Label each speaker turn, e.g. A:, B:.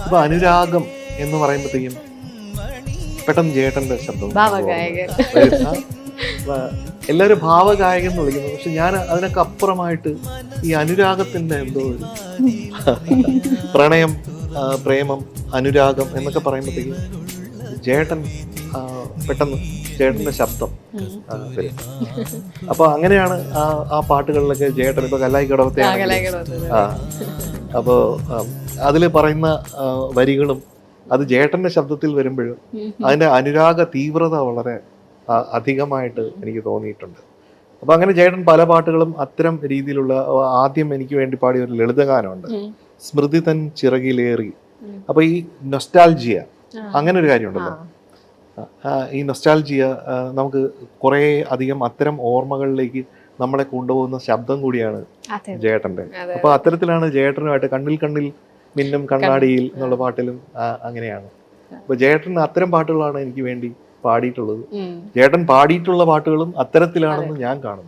A: ഇപ്പൊ അനുരാഗം എന്ന് പറയുമ്പോഴത്തേക്കും പെട്ടെന്ന് ജേട്ടന്റെ ശബ്ദം
B: ഭാവഗായകൻ.
A: എല്ലാവരും ഭാവഗായകൻ എന്ന് വിളിക്കുന്നത്. പക്ഷെ ഞാൻ അതിനൊക്കെ അപ്പുറമായിട്ട് ഈ അനുരാഗത്തിന്റെ എന്തോ ഒരു പ്രണയം, പ്രേമം, അനുരാഗം എന്നൊക്കെ പറയുമ്പോഴത്തേക്കും ജേട്ടൻ പെട്ടെന്ന് ചേട്ടന്റെ ശബ്ദം വരും. അപ്പൊ അങ്ങനെയാണ് ആ പാട്ടുകളിലൊക്കെ ജേട്ടൻ ഇപ്പൊ കല്ലായി കടവത്തെ അപ്പോ അതില് പറയുന്ന വരികളും അത് ജേട്ടന്റെ ശബ്ദത്തിൽ വരുമ്പോഴും അതിന്റെ അനുരാഗ തീവ്രത വളരെ അധികമായിട്ട് എനിക്ക് തോന്നിയിട്ടുണ്ട്. അപ്പൊ അങ്ങനെ ജേട്ടൻ പല പാട്ടുകളും അത്തരം രീതിയിലുള്ള, ആദ്യം എനിക്ക് വേണ്ടി പാടിയ ഒരു ലളിതഗാനമുണ്ട്, സ്മൃതി തൻ ചിറകിലേറി. അപ്പൊ ഈ നൊസ്റ്റാൾജിയ അങ്ങനെ ഒരു കാര്യമുണ്ടല്ലോ, ഈ നൊസ്റ്റാൾജിയ നമുക്ക് കുറെ അധികം അത്തരം ഓർമ്മകളിലേക്ക് നമ്മളെ കൊണ്ടുപോകുന്ന ശബ്ദം കൂടിയാണ് ജേട്ടന്റെ. അപ്പൊ അത്തരത്തിലാണ് ജേട്ടനുമായിട്ട് കണ്ണിൽ കണ്ണിൽ മിന്നും കണ്ണാടിയിൽ എന്നുള്ള പാട്ടിലും അങ്ങനെയാണ്. അപ്പൊ ജേട്ടൻ അത്തരം പാട്ടുകളാണ് എനിക്ക് വേണ്ടി പാടിയിട്ടുള്ളത്. ജേട്ടൻ പാടിയിട്ടുള്ള പാട്ടുകളും അത്തരത്തിലാണെന്ന് ഞാൻ കാണുന്നു.